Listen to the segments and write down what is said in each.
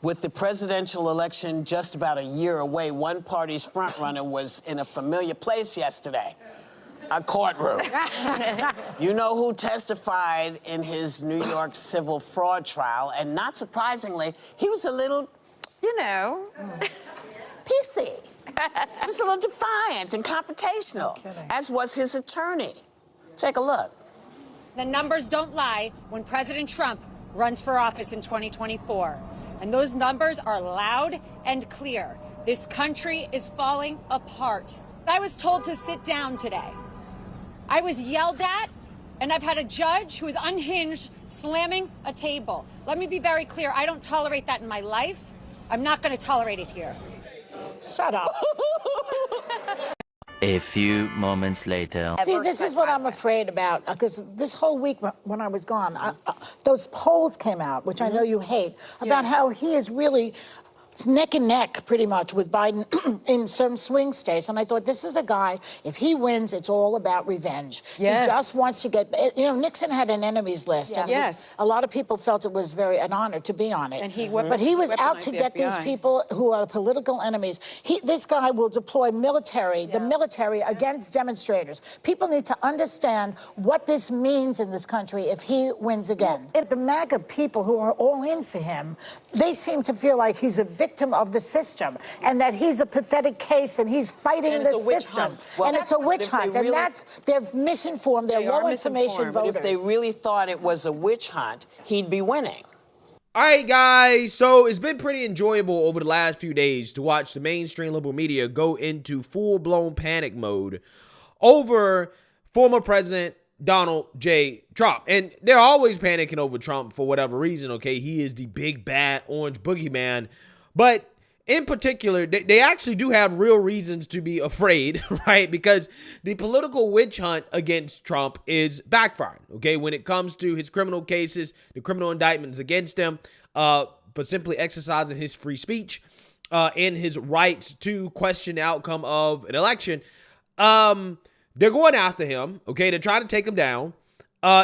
With the presidential election just about a year away, one party's frontrunner was in a familiar place yesterday, a courtroom. You know who testified in his New York civil fraud trial, and not surprisingly, he was a little, you know, PC. He was a little defiant and confrontational, as was his attorney. Take a look. The numbers don't lie when President Trump runs for office in 2024. And those numbers are loud and clear. This country is falling apart. I was told to sit down today. I was yelled at, and I've had a judge who is unhinged slamming a table. Let me be very clear. I don't tolerate that in my life. I'm not going to tolerate it here. Shut up. A few moments later. See, this is what I'm afraid about, because this whole week when I was gone, those polls came out, which I know you hate, about how he is really neck and neck, pretty much, with Biden in some swing states. And I thought, this is a guy, if he wins, it's all about revenge. Yes. He just wants to get, you know, Nixon had an enemies list. And a lot of people felt it was an honor to be on it. And but he was out to get these people who are political enemies. This guy will deploy the military against demonstrators. People need to understand what this means in this country if he wins again. The MAGA people who are all in for him, they seem to feel like he's a victim of the system, and that he's a pathetic case, and he's fighting the system. Well, and it's a witch hunt, and they're misinformed, they're low information voters. But if they really thought it was a witch hunt, he'd be winning. All right, guys, so it's been pretty enjoyable over the last few days to watch the mainstream liberal media go into full-blown panic mode over former President Donald J. Trump. And they're always panicking over Trump for whatever reason, okay? He is the big, bad, orange boogeyman. But in particular, they actually do have real reasons to be afraid, right? Because the political witch hunt against Trump is backfiring, okay? When it comes to his criminal cases, the criminal indictments against him for simply exercising his free speech and his rights to question the outcome of an election, they're going after him, okay? They're trying to take him down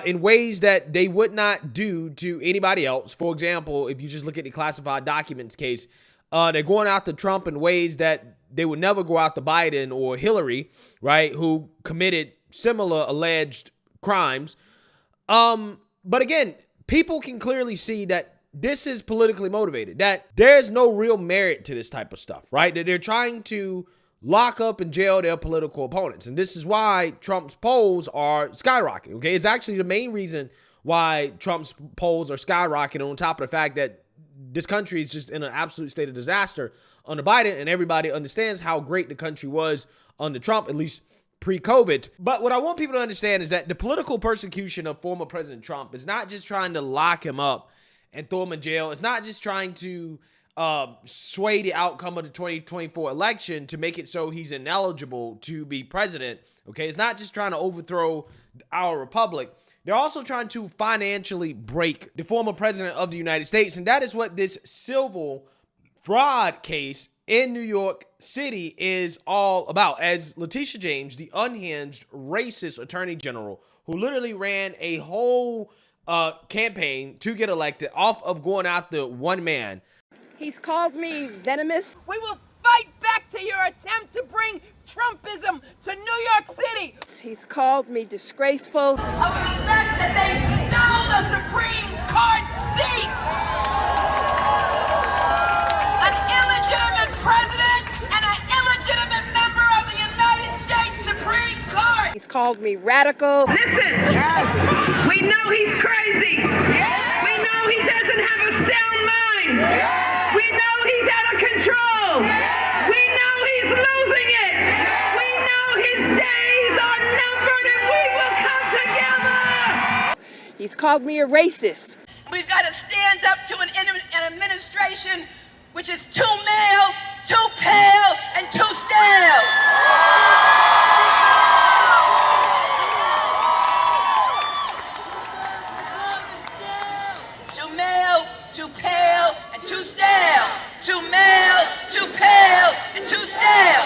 in ways that they would not do to anybody else. For example, if you just look at the classified documents case, they're going after Trump in ways that they would never go after Biden or Hillary, right, who committed similar alleged crimes. But again, people can clearly see that this is politically motivated, that there's no real merit to this type of stuff, right? That they're trying to lock up and jail their political opponents. And this is why Trump's polls are skyrocketing, okay? It's actually the main reason why Trump's polls are skyrocketing, on top of the fact that this country is just in an absolute state of disaster under Biden, and everybody understands how great the country was under Trump, at least pre-COVID. But what I want people to understand is that the political persecution of former President Trump is not just trying to lock him up and throw him in jail. It's not just trying to sway the outcome of the 2024 election to make it so he's ineligible to be president, okay? It's not just trying to overthrow our republic. They're also trying to financially break the former president of the United States, and that is what this civil fraud case in New York City is all about. As Letitia James, the unhinged, racist attorney general, who literally ran a whole campaign to get elected off of going after one man. He's called me venomous. We will fight back to your attempt to bring Trumpism to New York City. He's called me disgraceful. Of the fact that they stole the Supreme Court seat. An illegitimate president and an illegitimate member of the United States Supreme Court. He's called me radical. Listen, we know he's crazy. We know he doesn't have a sound mind. We know he's out of control. We know he's losing it. We know his days are numbered, and we will come together. He's called me a racist. We've got to stand up to an administration which is too male, too pale, and too stale. Too male, too pale, and too stale. Too male, too pale, and too stale.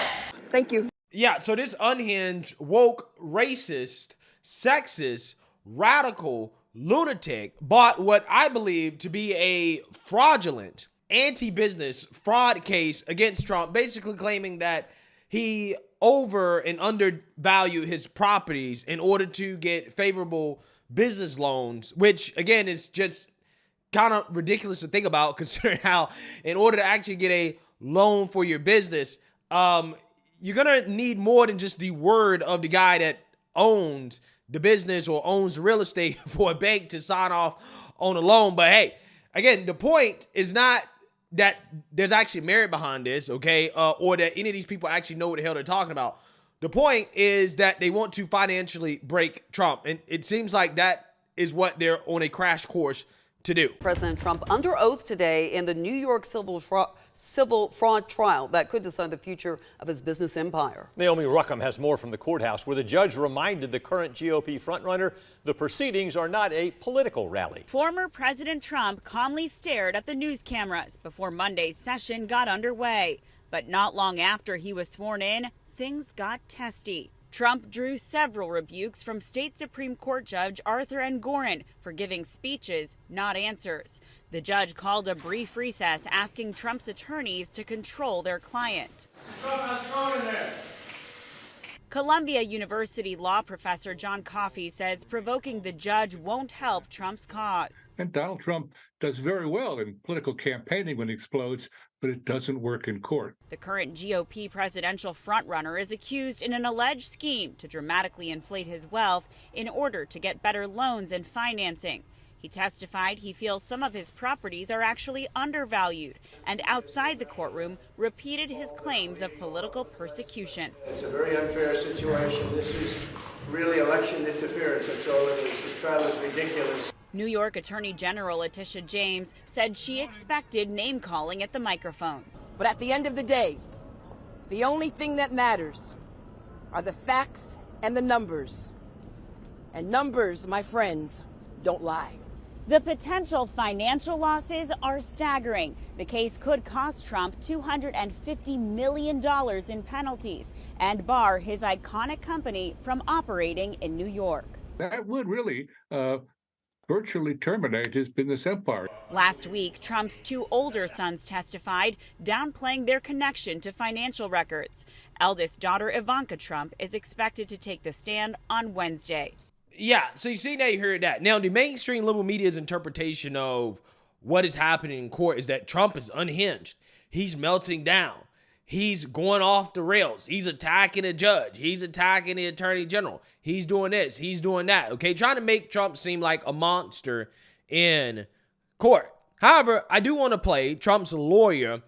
Thank you. Yeah, so this unhinged, woke, racist, sexist, radical lunatic bought what I believe to be a fraudulent anti-business fraud case against Trump, basically claiming that he over and undervalued his properties in order to get favorable business loans, which again is just kind of ridiculous to think about, considering how in order to actually get a loan for your business, you're gonna need more than just the word of the guy that owns the business or owns the real estate for a bank to sign off on a loan. But hey, again, the point is not that there's actually merit behind this, okay, or that any of these people actually know what the hell they're talking about. The point is that they want to financially break Trump, and it seems like that is what they're on a crash course to do. President Trump under oath today in the New York civil fraud trial that could decide the future of his business empire. Naomi Ruckham has more from the courthouse, where the judge reminded the current GOP frontrunner the proceedings are not a political rally. Former President Trump calmly stared at the news cameras before Monday's session got underway. But not long after he was sworn in, things got testy. Trump drew several rebukes from State Supreme Court Judge Arthur Engoron for giving speeches, not answers. The judge called a brief recess, asking Trump's attorneys to control their client. Trump has gone in there. Columbia University law professor John Coffey says provoking the judge won't help Trump's cause. And Donald Trump does very well in political campaigning when he explodes, but it doesn't work in court. The current GOP presidential frontrunner is accused in an alleged scheme to dramatically inflate his wealth in order to get better loans and financing. He testified he feels some of his properties are actually undervalued, and outside the courtroom repeated his claims of political persecution. It's a very unfair situation. This is really election interference. That's all it is. This trial is ridiculous. New York Attorney General Letitia James said she expected name-calling at the microphones. But at the end of the day, the only thing that matters are the facts and the numbers. And numbers, my friends, don't lie. The potential financial losses are staggering. The case could cost Trump $250 million in penalties and bar his iconic company from operating in New York. That would really virtually terminate his business empire. Last week, Trump's two older sons testified, downplaying their connection to financial records. Eldest daughter Ivanka Trump is expected to take the stand on Wednesday. Yeah, so you see, now you heard that. Now, the mainstream liberal media's interpretation of what is happening in court is that Trump is unhinged. He's melting down. He's going off the rails. He's attacking a judge. He's attacking the attorney general. He's doing this. He's doing that. Okay, trying to make Trump seem like a monster in court. However, I do want to play Trump's lawyer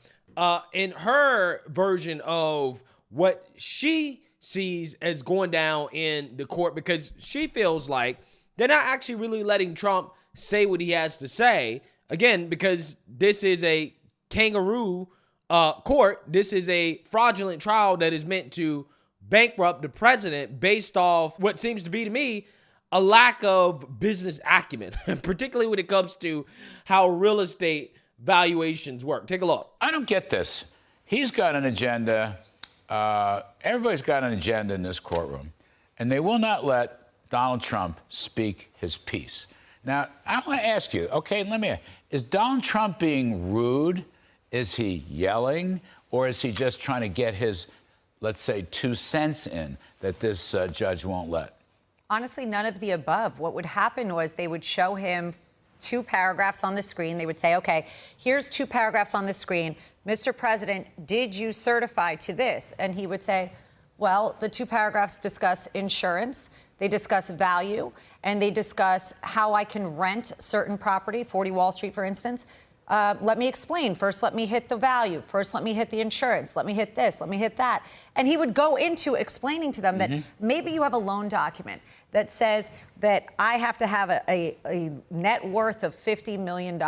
in her version of what she sees as going down in the court, because she feels like they're not actually really letting Trump say what he has to say. Again, because this is a kangaroo court. This is a fraudulent trial that is meant to bankrupt the president based off what seems to be, to me, a lack of business acumen, particularly when it comes to how real estate valuations work. Take a look. I don't get this. He's got an agenda. Everybody's got an agenda in this courtroom, and they will not let Donald Trump speak his piece. Now, I want to ask you, okay, is Donald Trump being rude? Is he yelling? Or is he just trying to get his, let's say, 2 cents in that this judge won't let? Honestly, none of the above. What would happen was they would show him 2 paragraphs on the screen. They would say, okay, here's 2 paragraphs on the screen. Mr. President, did you certify to this? And he would say, well, the 2 paragraphs discuss insurance, they discuss value, and they discuss how I can rent certain property, 40 Wall Street, for instance. Let me explain. First, let me hit the value. First, let me hit the insurance. Let me hit this. Let me hit that. And he would go into explaining to them that maybe you have a loan document that says that I have to have a net worth of $50 million,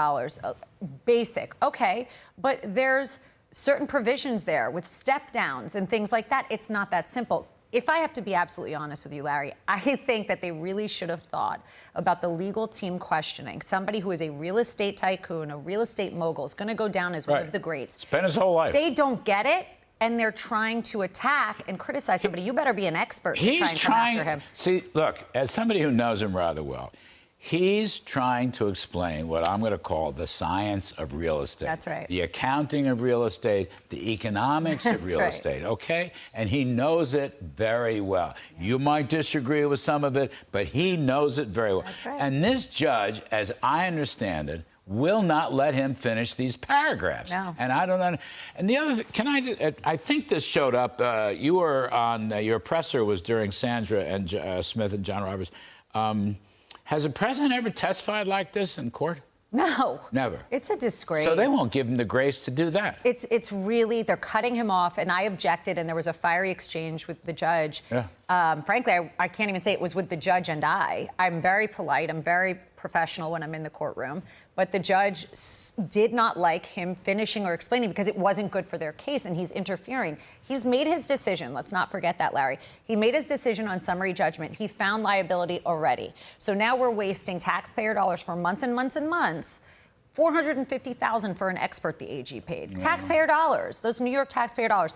basic. Okay, but there's certain provisions there with step downs and things like that. It's not that simple. If I have to be absolutely honest with you, Larry, I think that they really should have thought about the legal team questioning. Somebody who is a real estate tycoon, a real estate mogul, is going to go down as one of the greats. Spent his whole life. They don't get it, and they're trying to attack and criticize somebody. You better be an expert to try and come after him. See, look, as somebody who knows him rather well, He's trying to explain what I'm going to call the science of real estate. That's right. The accounting of real estate, the economics of real estate, okay? And he knows it very well. You might disagree with some of it, but he knows it very well. That's right. And this judge, as I understand it, will not let him finish these paragraphs. No. And I don't know. And the other thing, can I just, I think this showed up. You were on, your presser was during Sandra and Smith and John Roberts. Has a president ever testified like this in court? No. Never. It's a disgrace. So they won't give him the grace to do that. It's really, they're cutting him off, and I objected, and there was a fiery exchange with the judge. Yeah. Frankly, I can't even say it was with the judge and I. I'm very polite. I'm very professional when I'm in the courtroom. But the judge did not like him finishing or explaining because it wasn't good for their case, and he's interfering. He's made his decision. Let's not forget that, Larry. He made his decision on summary judgment. He found liability already. So now we're wasting taxpayer dollars for months and months and months. $450,000 for an expert the AG paid. Taxpayer dollars, those New York taxpayer dollars.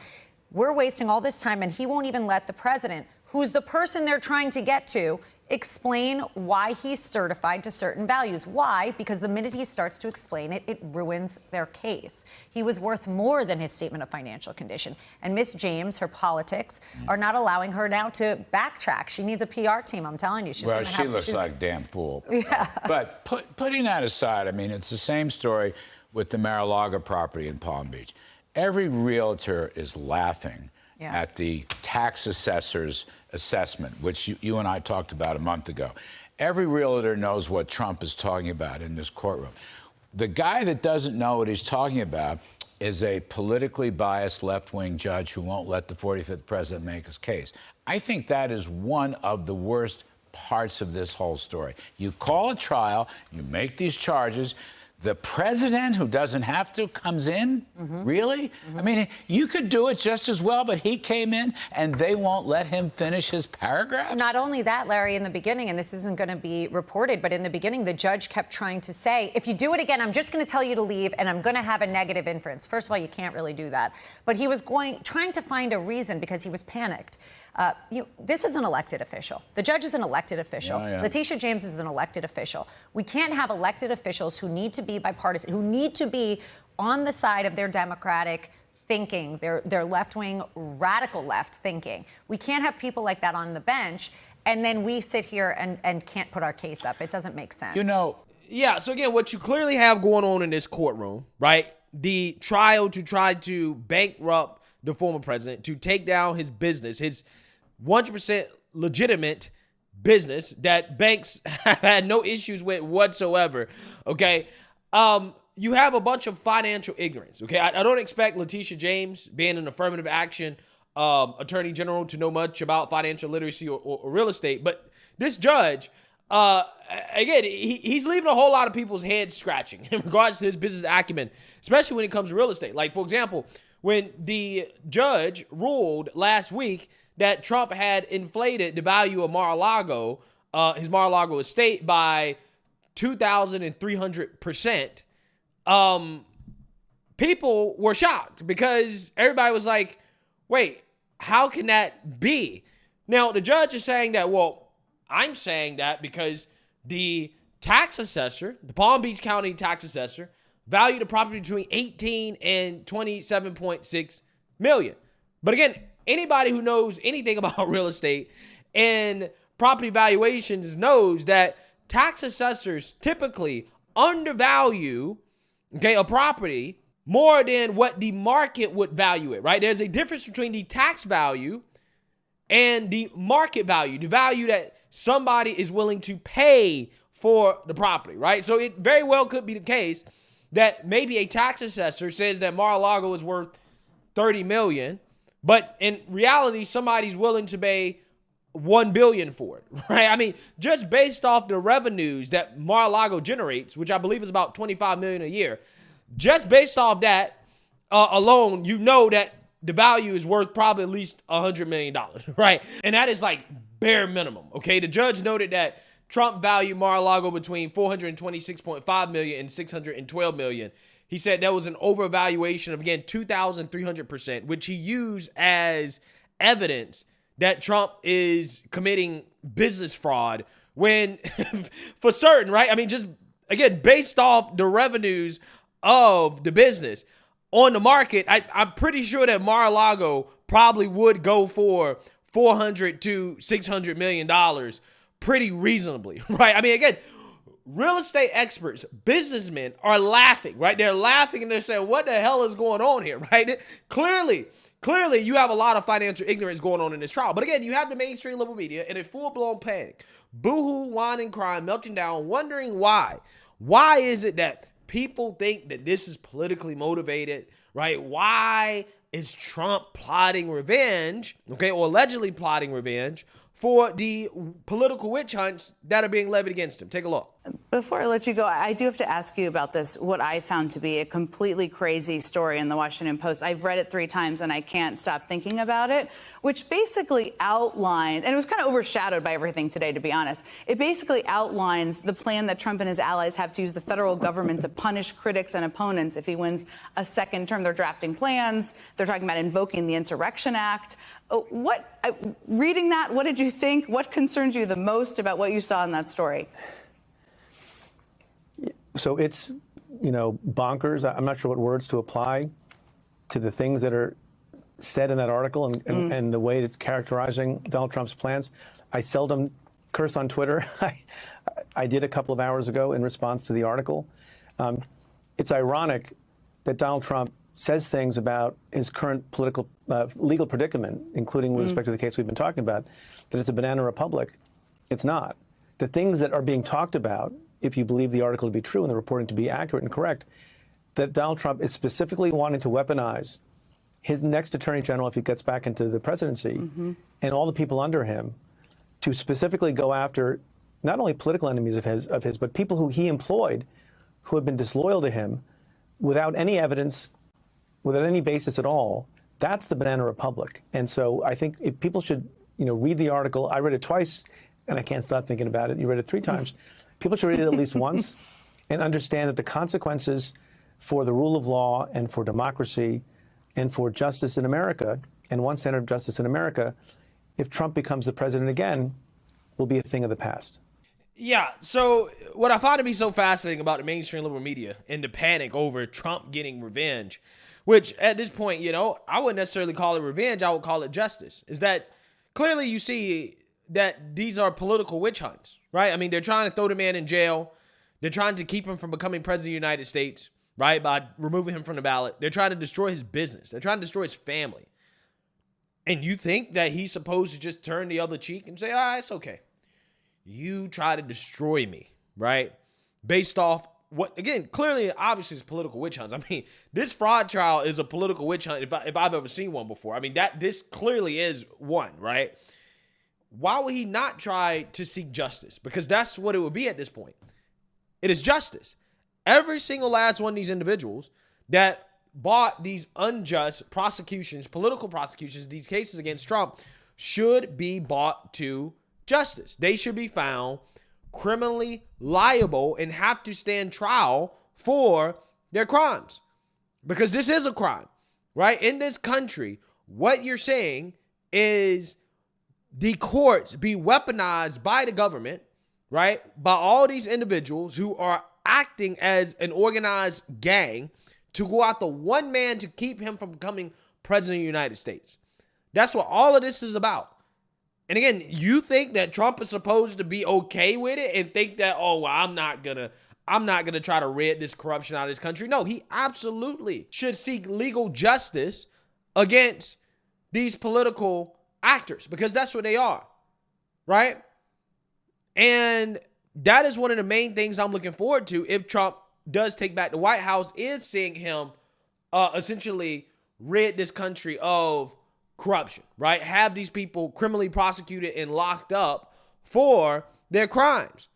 We're wasting all this time, and he won't even let the president, who's the person they're trying to get to, explain why he's certified to certain values. Why? Because the minute he starts to explain it, it ruins their case. He was worth more than his statement of financial condition. And Miss James, her politics, are not allowing her now to backtrack. She needs a PR team, I'm telling you. Well, she looks like a damn fool. Yeah. But putting that aside, I mean, it's the same story with the Mar-a-Lago property in Palm Beach. Every realtor is laughing at the tax assessor's assessment, which you and I talked about a month ago. Every realtor knows what Trump is talking about in this courtroom. The guy that doesn't know what he's talking about is a politically biased left-wing judge who won't let the 45th president make his case. I think that is one of the worst parts of this whole story. You call a trial, you make these charges. The president, who doesn't have to, comes in? Really? I mean, you could do it just as well, but he came in and they won't let him finish his paragraph? Not only that, Larry, in the beginning, and this isn't going to be reported, but in the beginning, the judge kept trying to say, if you do it again, I'm just going to tell you to leave and I'm going to have a negative inference. First of all, you can't really do that. But he was trying to find a reason because he was panicked. This is an elected official. The judge is an elected official. Letitia James is an elected official. We can't have elected officials who need to be bipartisan, who need to be on the side of their Democratic thinking, their left-wing, radical left thinking. We can't have people like that on the bench, and then we sit here and can't put our case up. It doesn't make sense. Yeah, so again, what you clearly have going on in this courtroom, right? The trial to try to bankrupt the former president, to take down his business, his 100% legitimate business that banks have had no issues with whatsoever, okay? You have a bunch of financial ignorance, okay? I don't expect Letitia James, being an affirmative action attorney general, to know much about financial literacy or real estate, but this judge, again, he's leaving a whole lot of people's heads scratching in regards to his business acumen, especially when it comes to real estate. Like, for example, when the judge ruled last week that Trump had inflated the value of Mar-a-Lago, his Mar-a-Lago estate, by 2,300%, people were shocked because everybody was like, wait, how can that be? Now, the judge is saying that, well, I'm saying that because the tax assessor, the Palm Beach County tax assessor, valued the property between 18 and 27.6 million. But again, anybody who knows anything about real estate and property valuations knows that tax assessors typically undervalue, okay, a property more than what the market would value it, right? There's a difference between the tax value and the market value, the value that somebody is willing to pay for the property, right? So it very well could be the case that maybe a tax assessor says that Mar-a-Lago is worth $30 million, but in reality, somebody's willing to pay $1 billion for it, right? I mean, just based off the revenues that Mar-a-Lago generates, which I believe is about $25 million a year, just based off that alone, you know that the value is worth probably at least $100 million, right? And that is like bare minimum, okay? The judge noted that Trump valued Mar-a-Lago between $426.5 million and $612 million. He said that was an overvaluation of, again, 2,300%, which he used as evidence that Trump is committing business fraud when, for certain, right? I mean, just, again, based off the revenues of the business on the market, I'm pretty sure that Mar-a-Lago probably would go for $400 to $600 million pretty reasonably, right? I mean, again, real estate experts, businessmen are laughing, right? They're laughing and they're saying, what the hell is going on here, right? Clearly, you have a lot of financial ignorance going on in this trial. But again, you have the mainstream liberal media in a full-blown panic. Boohoo, whining, crying, melting down, wondering why. Why is it that people think that this is politically motivated, right? Why is Trump plotting revenge, okay, or allegedly plotting revenge for the political witch hunts that are being levied against him? Take a look. Before I let you go, I do have to ask you about this, what I found to be a completely crazy story in the Washington Post. I've read it 3 times and I can't stop thinking about it, which basically outlines, and it was kind of overshadowed by everything today, to be honest. It basically outlines the plan that Trump and his allies have to use the federal government to punish critics and opponents if he wins a second term. They're drafting plans. They're talking about invoking the Insurrection Act. Reading that, what did you think? What concerns you the most about what you saw in that story? So it's, bonkers. I'm not sure what words to apply to the things that are said in that article and the way it's characterizing Donald Trump's plans. I seldom curse on Twitter. I did a couple of hours ago in response to the article. It's ironic that Donald Trump says things about his current political, legal predicament, including with respect to the case we've been talking about, that it's a banana republic. It's not. The things that are being talked about, if you believe the article to be true and the reporting to be accurate and correct, that Donald Trump is specifically wanting to weaponize his next attorney general, if he gets back into the presidency, and all the people under him, to specifically go after not only political enemies of his, but people who he employed who have been disloyal to him without any evidence, without any basis at all. That's the banana republic. And so I think if people should, read the article. I read it twice and I can't stop thinking about it. You read it 3 times. People should read it at least once and understand that the consequences for the rule of law and for democracy and for justice in America, and one standard of justice in America, if Trump becomes the president again, will be a thing of the past. Yeah, so what I find to be so fascinating about the mainstream liberal media and the panic over Trump getting revenge, which at this point, I wouldn't necessarily call it revenge, I would call it justice, is that clearly you see that these are political witch hunts, right? I mean, they're trying to throw the man in jail. They're trying to keep him from becoming president of the United States, right, by removing him from the ballot. They're trying to destroy his business. They're trying to destroy his family. And you think that he's supposed to just turn the other cheek and say, all right, it's okay. You try to destroy me, right? Based off what, again, clearly, obviously, it's political witch hunts. I mean, this fraud trial is a political witch hunt if I've ever seen one before. I mean, this clearly is one, right? Why would he not try to seek justice? Because that's what it would be at this point. It is justice. Every single last one of these individuals that bought these unjust prosecutions, political prosecutions, these cases against Trump, should be brought to justice. They should be found criminally liable and have to stand trial for their crimes. Because this is a crime, right? In this country, what you're saying is the courts be weaponized by the government, right? By all these individuals who are acting as an organized gang to go after one man to keep him from becoming president of the United States. That's what all of this is about. And again, you think that Trump is supposed to be okay with it and think that, oh, well, I'm not gonna try to rid this corruption out of this country. No, he absolutely should seek legal justice against these political actors, because that's what they are, right? And that is one of the main things I'm looking forward to if Trump does take back the White House, is seeing him essentially rid this country of corruption, right? Have these people criminally prosecuted and locked up for their crimes.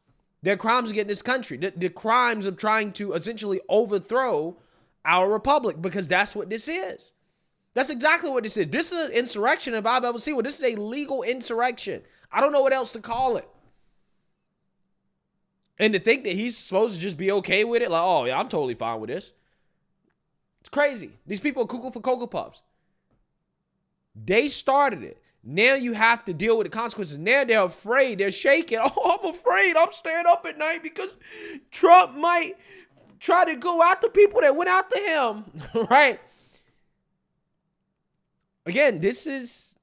Their crimes against this country. The crimes of trying to essentially overthrow our republic, because that's what this is. That's exactly what this is. This is an insurrection if I've ever seen one. This is a legal insurrection. I don't know what else to call it. And to think that he's supposed to just be okay with it, like, oh, yeah, I'm totally fine with this. It's crazy. These people are cuckoo for Cocoa Puffs. They started it. Now you have to deal with the consequences. Now they're afraid. They're shaking. Oh, I'm afraid. I'm staying up at night because Trump might try to go after people that went after him, right? Again, this is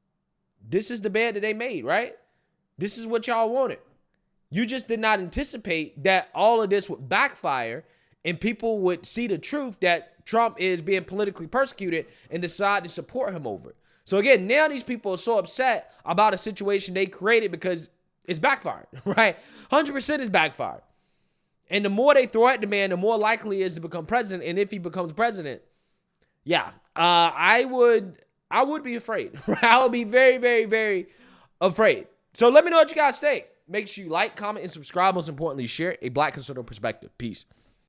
the bed that they made, right? This is what y'all wanted. You just did not anticipate that all of this would backfire and people would see the truth that Trump is being politically persecuted and decide to support him over it. So again, now these people are so upset about a situation they created because it's backfired, right? 100% is backfired. And the more they throw at the man, the more likely he is to become president. And if he becomes president, yeah, I would be afraid. I would be very, very, very afraid. So let me know what you guys think. Make sure you like, comment, and subscribe. Most importantly, share a Black conservative perspective. Peace.